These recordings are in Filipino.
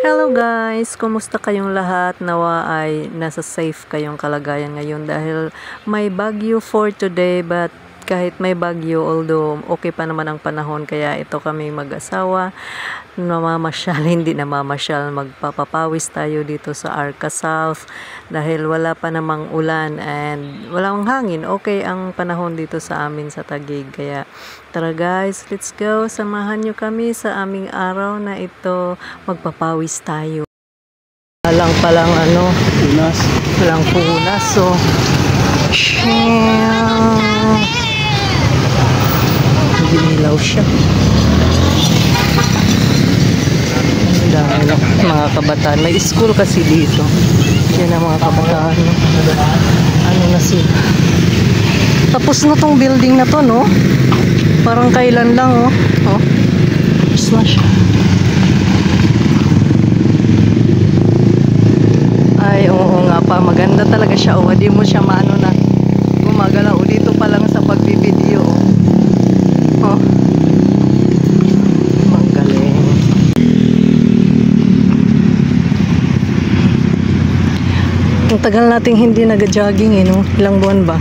Hello guys! Kumusta kayong lahat? Nawa ay nasa safe kayong kalagayan ngayon dahil may bagyo for today, but kahit may bagyo, although okay pa naman ang panahon, kaya ito kami mag-asawa namamasyal, hindi namamasyal, magpapapawis tayo dito sa Arca South dahil wala pa namang ulan and walang hangin. Okay ang panahon dito sa amin sa Taguig, kaya tara guys, let's go, samahan nyo kami sa aming araw na ito, magpapawis tayo. Palang Punas. walang punas, so ginilaw siya. Dahil mga kabataan, may school kasi dito. Yan ang mga kabataan, no? Ano na sila, tapos na tong building na to, no? Parang kailan lang, oh. Tapos na siya. Ay, oo nga pa, maganda talaga siya, oh. Di mo siya maano na gumagalaw, oh. Dito pa lang sa pagbibideo, oh. Magaling. Ang tagal nating hindi nag-jogging, no? Ilang buwan ba?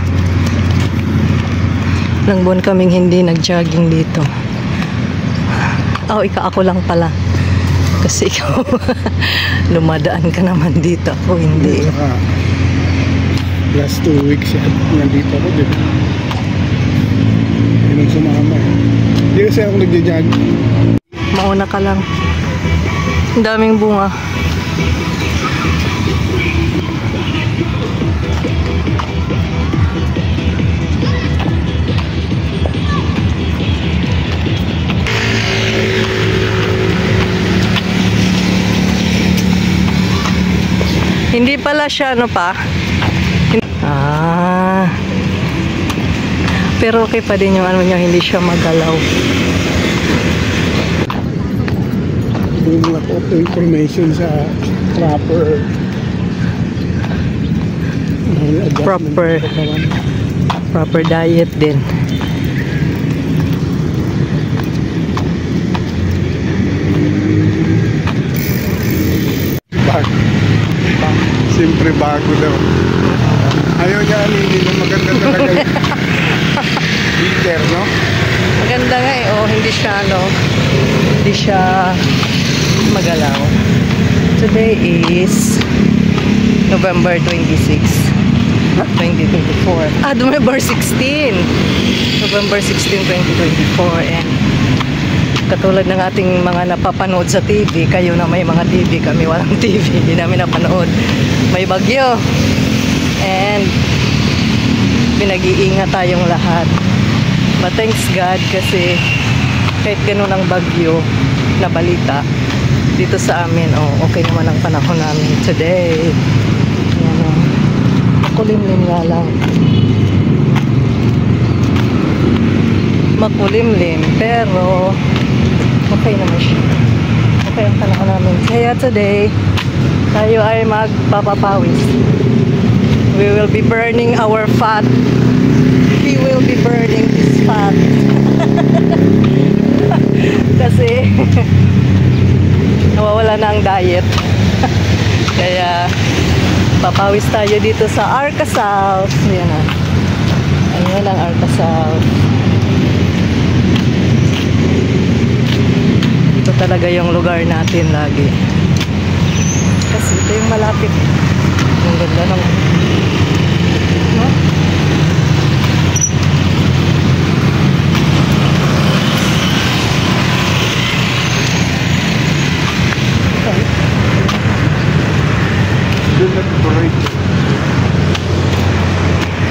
Ilang buwan kaming hindi nag-jogging dito. Oh, ako lang pala. Kasi ikaw, lumadaan ka naman dito. Ako hindi. Last 2 weeks nandito ako, di ba? Yun ang sumama. Hindi kasi ako nagja-jog. Mauna ka lang. Ang daming bunga. Hindi pala siya, ano pa? Pero okay pa din yung ano niya, hindi siya magalaw. Yung mga information sa proper diet din. Siyempre bago daw. Ayaw niya aminin na maganda talaga yung heater, no? Maganda nga eh, oh, hindi siya magalaw. Today is November 26, 2024. November 16. November 16, 2024. And katulad ng ating mga napapanood sa TV, kayo na may mga TV, kami walang TV, hindi namin napanood. May bagyo. And pinag-iingat tayong lahat. But thanks God kasi kahit ganun ang bagyo na balita, dito sa amin, oh, okay naman ang panahon namin today. Yan, oh. Makulimlim nga lang. Makulimlim, pero okay naman siya. Okay ang panahon namin. Kaya today, tayo ay magpapapawis. We will be burning our fat. We will be burning this fat. Kasi nawawala na ang diet. Kaya papawis tayo dito sa Arca South. Ayan na. Ayan ang Arca South. Ito talaga yung lugar natin lagi. Kasi ito yung malapit. Ang ganda ng no?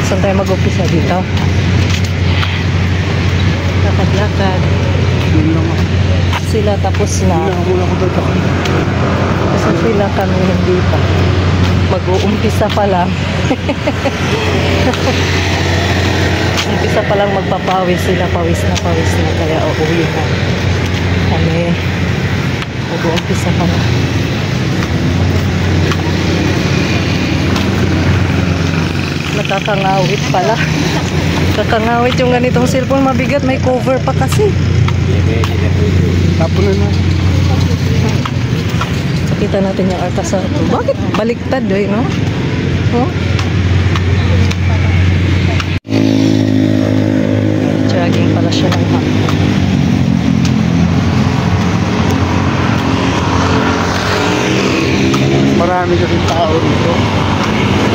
Saan tayo mag-upisa dito? Lakad-lakad. Sila tapos na. Kasi sila kami hindi pa. Mag-uumpisa pa lang. Umpisa pa lang magpapawis sila. Pawis na. Kaya uuwi na. Kami mag-uumpisa pa lang. Nakakangawit pala. Kakangawit yung ganitong cellphone. Mabigat. May cover pa kasi. Tapos na. Makita natin yung Alcazar. Bakit baliktad eh, no? Oh? Jogging pala siya ng hapon. Marami kasi tao dito.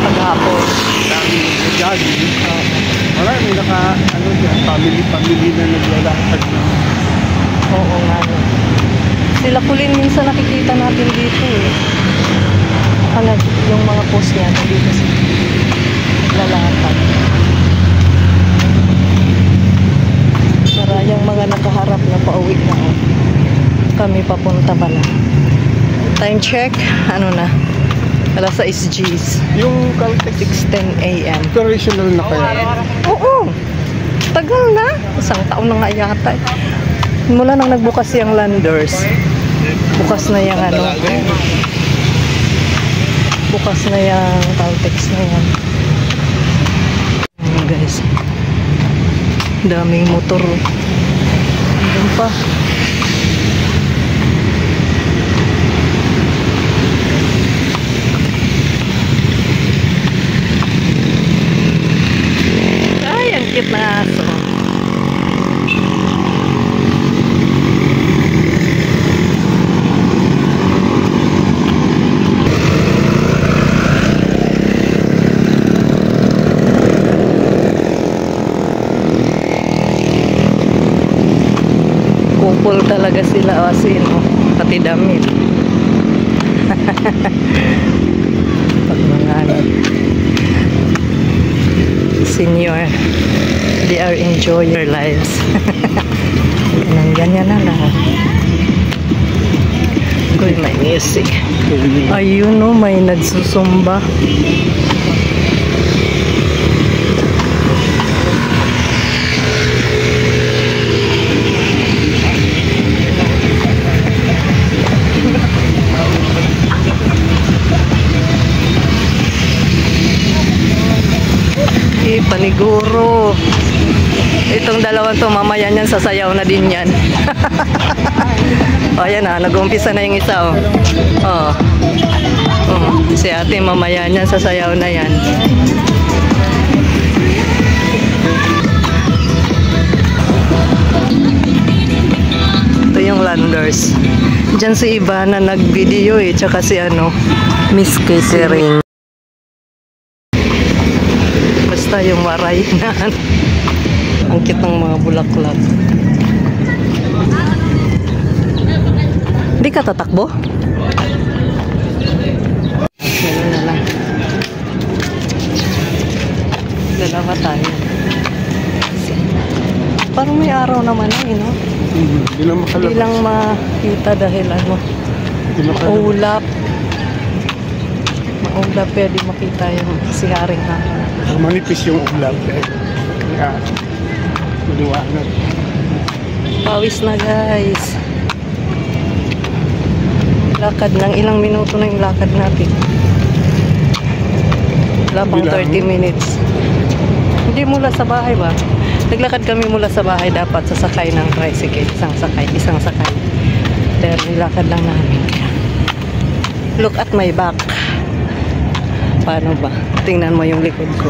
Paghapon. Dami jogging. Marami family na naglalakad na. Oo nga. Sila Kulin minsan nakikita natin dito eh. Yung mga post niya dito sa naglalakad. Marayang mga nakaharap na pauwi na. Oh. Kami papunta pala. Time check, ano na? Alas 6 Gs. Yung Caltex 6:10 AM. operational na kaya? Oo. Tagal na. Isang taon na nga yata. Mula nang nagbukas yung Landers. Bukas na yung ano. Bukas na yung Caltex na yan. Ayan guys. Daming motor. Doon pa. Ay, ang cute na aso. Kupol talaga sila asin, oh. Pati damit. Pag mga ano, senior, they are enjoying their lives. Ganyan na lang. Good, may music. Ayun, no, may nagsusumba. Paniguro. Itong dalawang to, mamaya niyan sasayaw na din yan. O, yan na, nag-umpisa na yung isa, oh. Oh. Oh. Si ate, mamaya niyan sasayaw na yan. Ito yung Landers. Diyan si Ivana nag-video eh, tsaka si ano, Miss Catering. Basta yung waray na ang cute ng mga bulaklak. Hindi ka tatakbo? Gano'n na lang. Dalawa tayo. Parang may araw naman eh, no? Hindi lang makalabas. Hindi lang makita dahil ano, maulap. Maulap, pwede makita yung siharing hangin. Manipis yung ulap eh. Kaya, maliwanag. Pawis na guys. Lakad ng ilang minuto na yung lakad natin. Wala pang 30 minutes. Hindi mula sa bahay ba? Naglakad kami mula sa bahay, dapat sasakay ng tricycle. Isang sakay. Pero nilakad lang namin. Look at my back. Paano ba? Tingnan mo yung likod ko.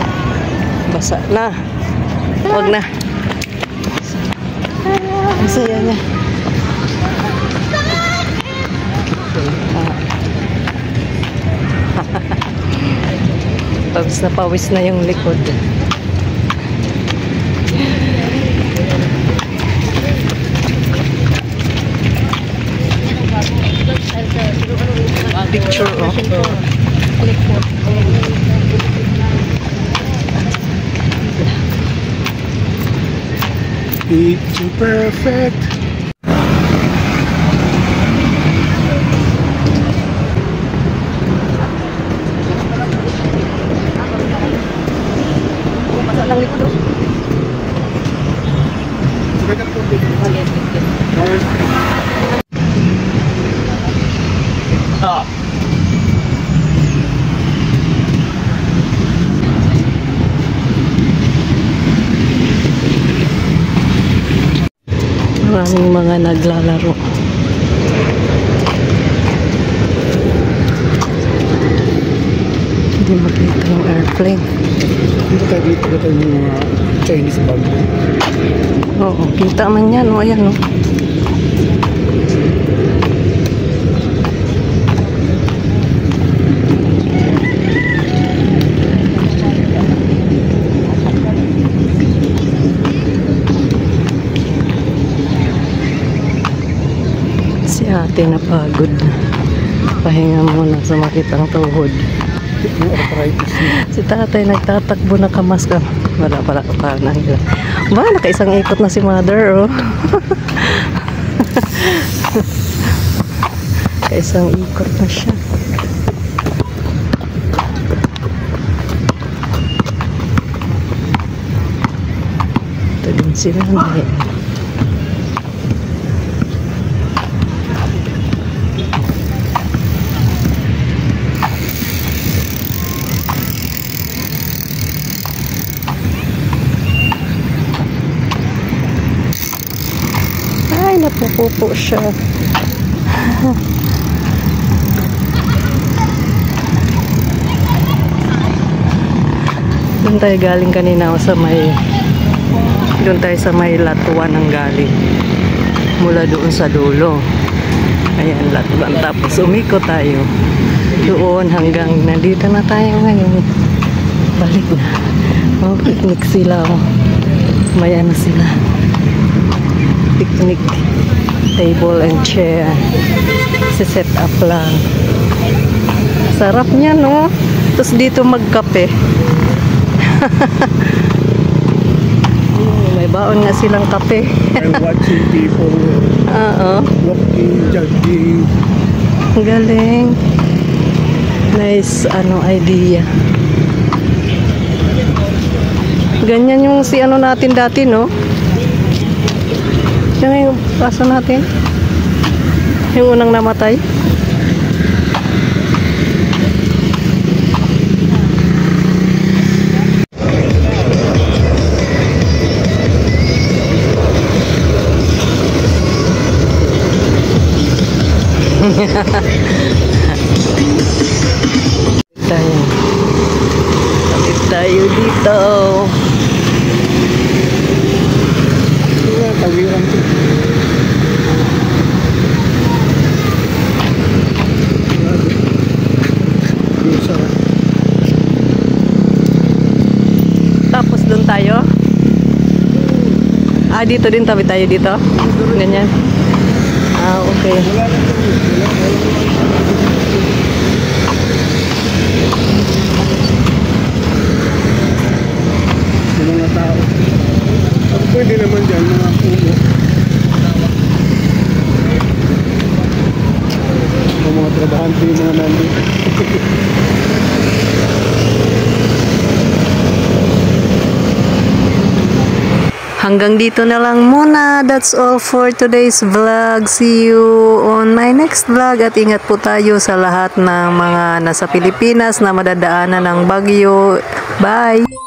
Basa na. Huwag na. Ang saya niya. Pawis na yung likod. Picture, oh. Picture perfect. Masalang likod, oh. Maraming mga naglalaro. airplane. Dito tayo yung mga Chinese bag. Oo, kita man yan. O, ayan, no. Si ate napagod na. Pahinga muna sa makitang tuhod. Yung arthritis niya. Si tatay nagtatakbo na kamas ka. Wala pala pa na nila. Ba, nakaisang ikot na si mother, oh. Kaisang ikot na siya. Ito din sila. Ay, napupupo siya. Doon tayo galing kanina sa may Latuan ang galing. Mula doon sa dulo. Ayan, Latuan. Tapos umiko tayo. Doon hanggang nandito na tayo ngayon. Balik na. Oh, picnic sila. Oh. May ano sila. Picnic table and chair. Set up lang. Sarap niya, no? Tapos dito magkape. May baon nga silang kape. I'm watching people walking, jogging. Galing. Nice idea. Ganyan yung si natin dati, no? Yan yung paso natin. Yung unang namatay. Kapit tayo dito. Tawiran ko. Tapos doon tayo. Dito din tabi tayo dito. Ganyan. Okay. Yung mga tao. Pwede naman dyan, mga puno. Mga trabahante yung mga nandito. Hanggang dito na lang muna. That's all for today's vlog. See you on my next vlog. At ingat po tayo sa lahat ng mga nasa Pilipinas na madadaanan ng bagyo. Bye!